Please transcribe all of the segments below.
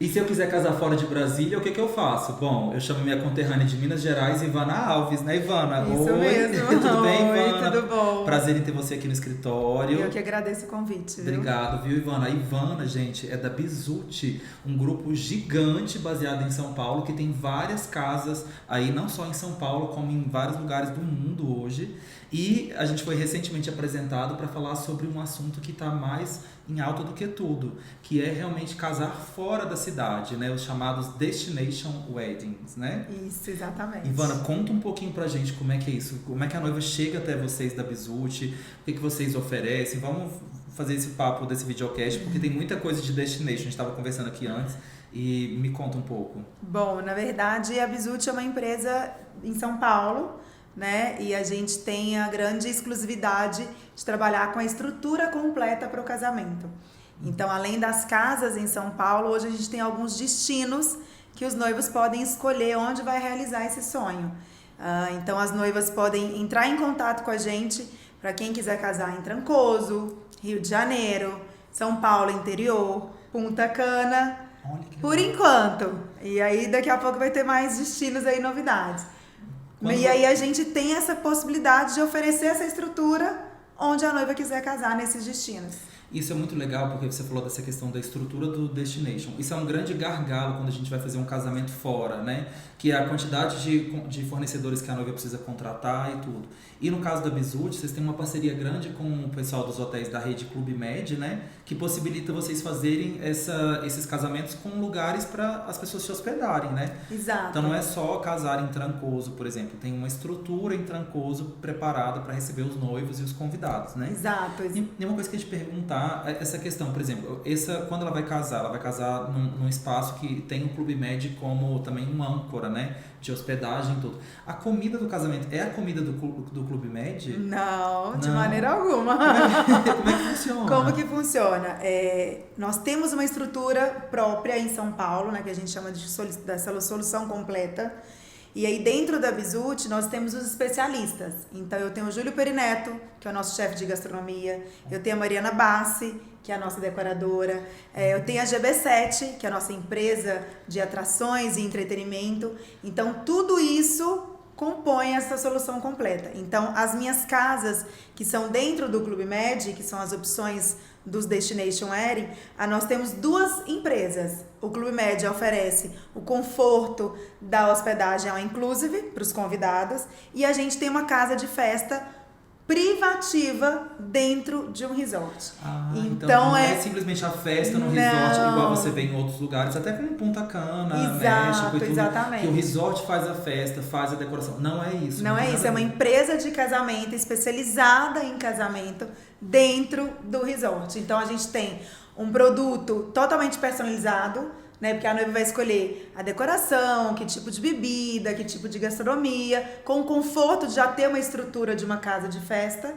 E se eu quiser casar fora de Brasília, o que que eu faço? Bom, eu chamo minha conterrânea de Minas Gerais, Ivana Alves, né, Ivana? Isso Oi, mesmo. tudo bem, Oi, Ivana? tudo bom? Prazer em ter você aqui no Eu escritório. que agradeço o convite, viu? Obrigado, viu, Ivana? A Ivana, gente, é da Bizuti, um grupo gigante baseado em São Paulo, que tem várias casas aí, não só em São Paulo, como em vários lugares do mundo hoje. E a gente foi recentemente apresentado para falar sobre um assunto que está mais em alta do que tudo, que é realmente casar fora da cidade, né? Os chamados Destination Weddings, né? Isso, exatamente. Ivana, conta um pouquinho pra gente como é que é isso, como é que a noiva chega até vocês da Bizuti, o que que vocês oferecem. Vamos fazer esse papo desse videocast, porque tem muita coisa de destination, a gente estava conversando aqui antes, e me conta um pouco. Bom, na verdade, a Bisuti é uma empresa em São Paulo, né? E a gente tem a grande exclusividade de trabalhar com a estrutura completa para o casamento. Então, além das casas em São Paulo, hoje a gente tem alguns destinos que os noivos podem escolher onde vai realizar esse sonho. Então, as noivas podem entrar em contato com a gente para quem quiser casar em Trancoso, Rio de Janeiro, São Paulo interior, Punta Cana, Olha que por legal. enquanto. E aí daqui a pouco vai ter mais destinos aí, novidades. Quando E aí a gente tem essa possibilidade de oferecer essa estrutura onde a noiva quiser casar nesses destinos. Isso é muito legal porque você falou dessa questão da estrutura do destination. Isso é um grande gargalo quando a gente vai fazer um casamento fora, né? Que é a quantidade de fornecedores que a noiva precisa contratar e tudo. E no caso da Bizuti, vocês têm uma parceria grande com o pessoal dos hotéis da rede Clube Med, né? Que possibilita vocês fazerem esses casamentos com lugares para as pessoas se hospedarem, né? Exato. Então não é só casar em Trancoso, por exemplo. Tem uma estrutura em Trancoso preparada para receber os noivos e os convidados, né? Exato. E uma coisa que eu ia te perguntar é essa questão, por exemplo, quando ela vai casar num espaço que tem o Clube Med como também um âncora, né? De hospedagem e tudo. A comida do casamento é a comida do Clube Med? Não, de Não. maneira alguma. Como é que funciona? Como que funciona? Nós temos uma estrutura própria em São Paulo, né, que a gente chama dessa solução completa. E aí dentro da Bizuti nós temos os especialistas. Então eu tenho o Júlio Perineto, que é o nosso chefe de gastronomia. Eu tenho a Mariana Bassi, que é a nossa decoradora. Eu tenho a GB7, que é a nossa empresa de atrações e entretenimento. Então tudo isso compõe essa solução completa. Então, as minhas casas, que são dentro do Clube Med, que são as opções dos Destination Wedding, nós temos duas empresas. O Clube Med oferece o conforto da hospedagem ao inclusive para os convidados e a gente tem uma casa de festa privativa dentro de um resort. Então não é simplesmente a festa no resort, Não. igual você vê em outros lugares, até como Punta Cana, Exato, México e tudo, exatamente. que o resort faz a festa, faz a decoração. Não é isso. Não é tem isso, nada é a uma ver. empresa de casamento especializada em casamento dentro do resort. Então a gente tem um produto totalmente personalizado, né? Porque a noiva vai escolher a decoração, que tipo de bebida, que tipo de gastronomia, com o conforto de já ter uma estrutura de uma casa de festa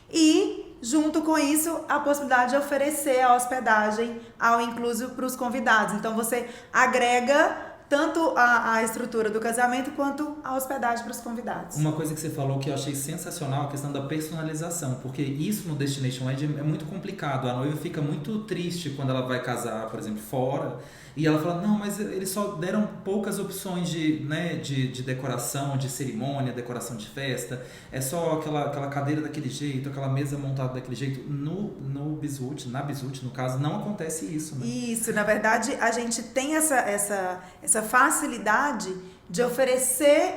e junto com isso a possibilidade de oferecer a hospedagem ao inclusive para os convidados. Então você agrega tanto a estrutura do casamento quanto a hospedagem para os convidados. Uma coisa que você falou que eu achei sensacional, a questão da personalização, porque isso no Destination Wedding é muito complicado. A noiva fica muito triste quando ela vai casar, por exemplo, fora, e ela fala, não, mas eles só deram poucas opções de decoração, de cerimônia, decoração de festa, é só aquela cadeira daquele jeito, aquela mesa montada daquele jeito. No Bizuti, na Bizuti, no caso, não acontece isso, né? Isso, na verdade, a gente tem essa facilidade de oferecer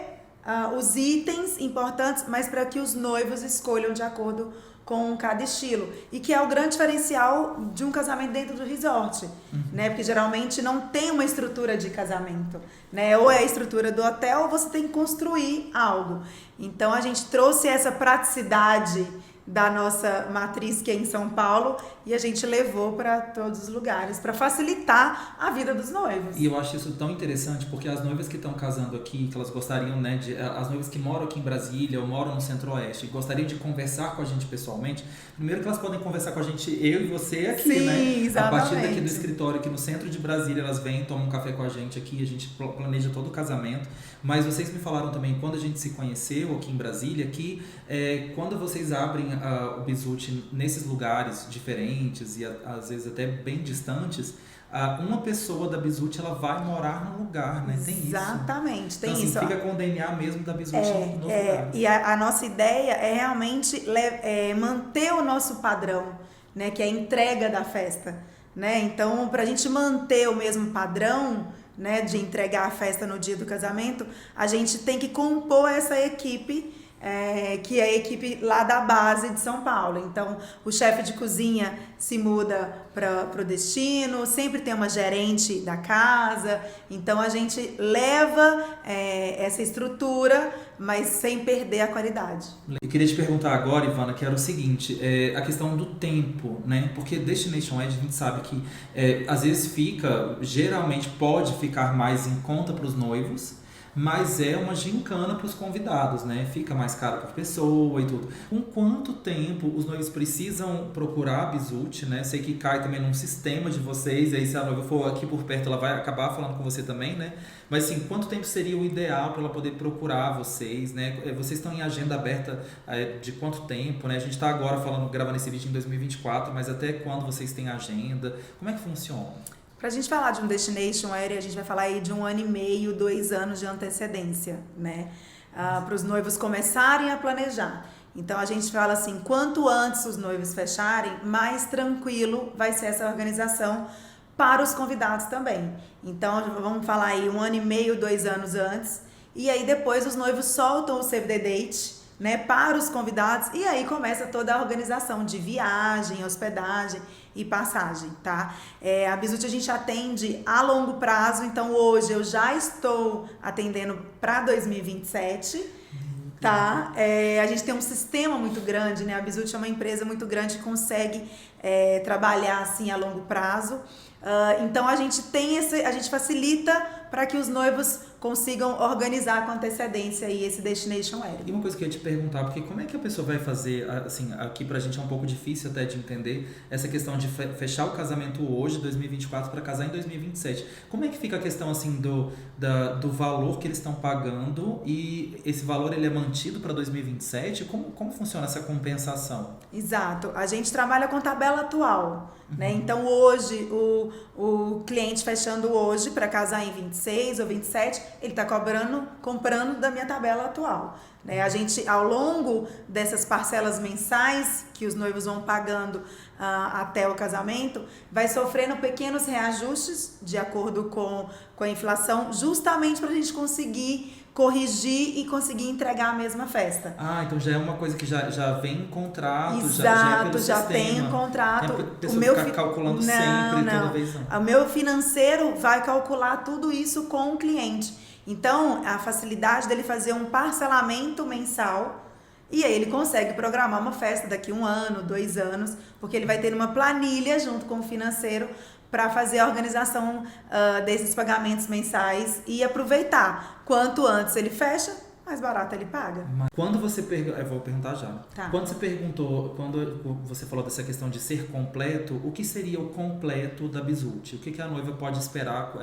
os itens importantes, mas para que os noivos escolham de acordo com cada estilo. E que é o grande diferencial de um casamento dentro do resort, né? Porque geralmente não tem uma estrutura de casamento, né? Ou é a estrutura do hotel ou você tem que construir algo. Então a gente trouxe essa praticidade da nossa matriz que é em São Paulo e a gente levou para todos os lugares para facilitar a vida dos noivos. E eu acho isso tão interessante porque as noivas que estão casando aqui, que elas gostariam, né, as noivas que moram aqui em Brasília ou moram no Centro-Oeste e gostariam de conversar com a gente pessoalmente, primeiro que elas podem conversar com a gente, eu e você aqui, Sim, né? exatamente. A partir daqui do escritório, aqui no centro de Brasília, elas vêm, tomam um café com a gente aqui, a gente planeja todo o casamento. Mas vocês me falaram também, quando a gente se conheceu aqui em Brasília, que quando vocês abrem o Bizuti nesses lugares diferentes e às vezes até bem distantes, uma pessoa da Bizuti ela vai morar no lugar, né? Tem isso. Exatamente, tem então, assim, isso. Fica com o DNA mesmo da Bizuti nos lugares. E a nossa ideia é realmente manter o nosso padrão, né? Que é a entrega da festa, né? Então, para a gente manter o mesmo padrão, né? De entregar a festa no dia do casamento, a gente tem que compor essa equipe, que é a equipe lá da base de São Paulo. Então, o chefe de cozinha se muda para o destino, sempre tem uma gerente da casa. Então, a gente leva essa estrutura, mas sem perder a qualidade. Eu queria te perguntar agora, Ivana, que era o seguinte, a questão do tempo, né? Porque Destination Wedding a gente sabe que às vezes geralmente pode ficar mais em conta para os noivos, mas é uma gincana para os convidados, né? Fica mais caro por pessoa e tudo. Com quanto tempo os noivos precisam procurar a Bizuti, né? Sei que cai também num sistema de vocês, e aí se a noiva for aqui por perto, ela vai acabar falando com você também, né? Mas assim, quanto tempo seria o ideal para ela poder procurar vocês, né? Vocês estão em agenda aberta de quanto tempo, né? A gente está agora gravando esse vídeo em 2024, mas até quando vocês têm agenda? Como é que funciona? Para a gente falar de um Destination Wedding, a gente vai falar aí de 1 ano e meio, 2 anos de antecedência, né? Para os noivos começarem a planejar. Então, a gente fala assim, quanto antes os noivos fecharem, mais tranquilo vai ser essa organização para os convidados também. Então, vamos falar aí 1 ano e meio, 2 anos antes. E aí, depois, os noivos soltam o Save the Date, né, para os convidados. E aí, começa toda a organização de viagem, hospedagem e passagem, tá? A Bizuti a gente atende a longo prazo. Então, hoje, eu já estou atendendo para 2027. Tá? A gente tem um sistema muito grande, né? A Bizuti é uma empresa muito grande que consegue trabalhar assim a longo prazo. Então a gente facilita para que os noivos consigam organizar com antecedência aí esse Destination Wedding. E uma coisa que eu ia te perguntar, porque como é que a pessoa vai fazer, assim, aqui pra gente é um pouco difícil até de entender, essa questão de fechar o casamento hoje, 2024, para casar em 2027. Como é que fica a questão, assim, do valor que eles estão pagando e esse valor ele é mantido para 2027? Como funciona essa compensação? Exato. A gente trabalha com tabela atual, né? Então, hoje, o cliente fechando hoje para casar em 26 ou 27, ele está comprando da minha tabela atual, né? A gente, ao longo dessas parcelas mensais que os noivos vão pagando até o casamento, vai sofrendo pequenos reajustes de acordo com a inflação, justamente para a gente conseguir corrigir e conseguir entregar a mesma festa. Então já é uma coisa que já vem em contrato. Exato, já tem um contrato. O meu ficar calculando toda vez não. O meu financeiro vai calcular tudo isso com o cliente. Então, a facilidade dele fazer um parcelamento mensal, e aí ele consegue programar uma festa daqui 1 ano, 2 anos, porque ele vai ter uma planilha junto com o financeiro para fazer a organização desses pagamentos mensais e aproveitar. Quanto antes ele fecha, mais barato ele paga. Quando você eu vou perguntar já. Tá. Quando você falou dessa questão de ser completo, o que seria o completo da Bizuti? O que a noiva pode esperar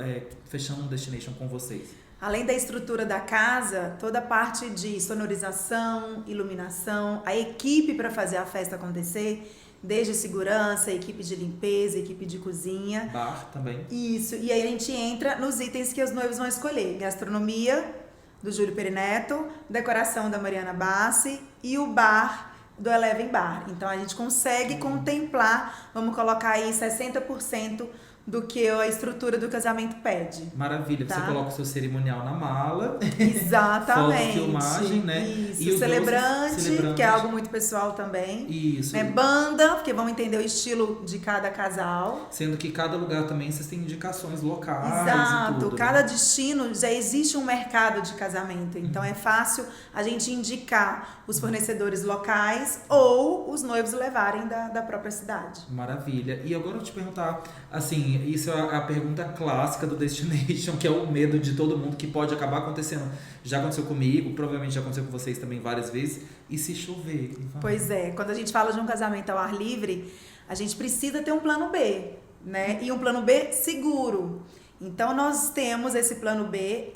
fechando um Destination com vocês? Além da estrutura da casa, toda a parte de sonorização, iluminação, a equipe para fazer a festa acontecer, desde segurança, equipe de limpeza, equipe de cozinha. Bar também. Isso, e aí a gente entra nos itens que os noivos vão escolher. Gastronomia, do Júlio Perineto, decoração da Mariana Bassi e o bar do Eleven Bar. Então a gente consegue contemplar, vamos colocar aí 60% do que a estrutura do casamento pede. Maravilha, tá? Você coloca o seu cerimonial na mala. Exatamente. Foto, filmagem, né? Isso, e celebrante, que é algo muito pessoal também. Isso. Né? Banda, porque vamos entender o estilo de cada casal. Sendo que cada lugar também vocês têm indicações locais. Exato, e tudo, cada né? destino já existe um mercado de casamento, então é fácil a gente indicar os fornecedores locais ou os noivos levarem da própria cidade. Maravilha. E agora eu vou te perguntar, assim, isso é a pergunta clássica do Destination, que é o medo de todo mundo, que pode acabar acontecendo. Já aconteceu comigo, provavelmente já aconteceu com vocês também várias vezes. E se chover? Pois é, quando a gente fala de um casamento ao ar livre, a gente precisa ter um plano B, né? E um plano B seguro. Então, nós temos esse plano B,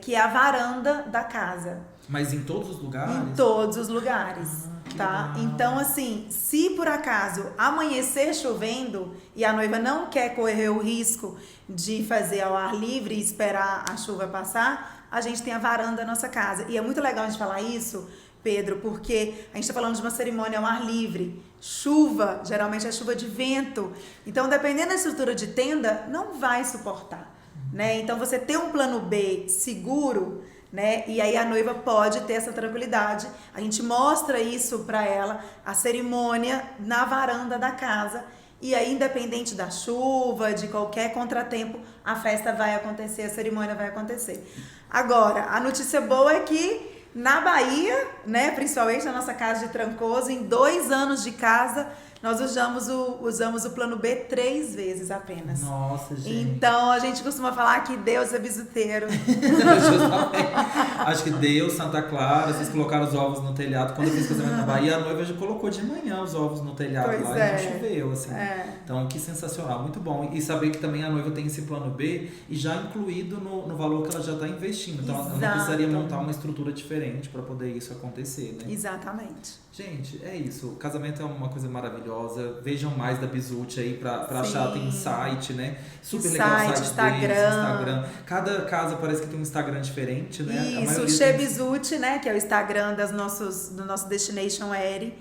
que é a varanda da casa. Mas em todos os lugares? Em todos os lugares. tá? legal. Então, assim, se por acaso amanhecer chovendo e a noiva não quer correr o risco de fazer ao ar livre e esperar a chuva passar, a gente tem a varanda da nossa casa. E é muito legal a gente falar isso, Pedro, porque a gente está falando de uma cerimônia ao ar livre. Chuva, geralmente é chuva de vento. Então, dependendo da estrutura de tenda, não vai suportar, né? Então, você ter um plano B seguro, né? E aí a noiva pode ter essa tranquilidade. A gente mostra isso para ela, a cerimônia na varanda da casa. E aí, independente da chuva, de qualquer contratempo, a festa vai acontecer, a cerimônia vai acontecer. Agora, a notícia boa é que na Bahia, né, principalmente na nossa casa de Trancoso, em 2 anos de casa, nós usamos o plano B 3 vezes apenas. Nossa, gente. Então, a gente costuma falar que Deus é bisuteiro. Justamente. Acho que Deus, Santa Clara, vocês colocaram os ovos no telhado. Quando eu fiz casamento na Bahia, a noiva já colocou de manhã os ovos no telhado Pois lá é. e não choveu, assim. É. Então, que sensacional, muito bom. E saber que também a noiva tem esse plano B e já incluído no valor que ela já está investindo. Então, ela não Exato. precisaria montar uma estrutura diferente para poder isso acontecer, né? Exatamente. Gente, é isso. O casamento é uma coisa maravilhosa. Vejam mais da Bizute aí pra Sim. achar. Tem site, né? Super Site, legal o site Instagram. deles, Instagram. Cada casa parece que tem um Instagram diferente, né? A Isso, maioria o tem- Chebizute, né, que é o Instagram do nosso Destination Air.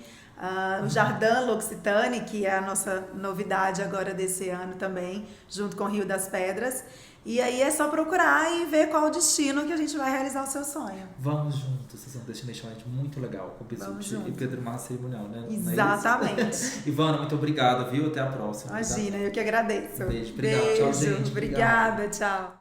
O Jardim L'Occitane, que é a nossa novidade agora desse ano também, junto com o Rio das Pedras. E aí é só procurar e ver qual o destino que a gente vai realizar o seu sonho. Vamos juntos, vocês são um Destination Wedding muito legal com o Vamos Bizute e junto. Pedro Márcio Cerimonial, né? Não é isso? Exatamente. Ivana, muito obrigado, viu? Até a próxima. Imagina, eu que agradeço. Beijo, obrigado. Tchau, gente. Obrigada, tchau.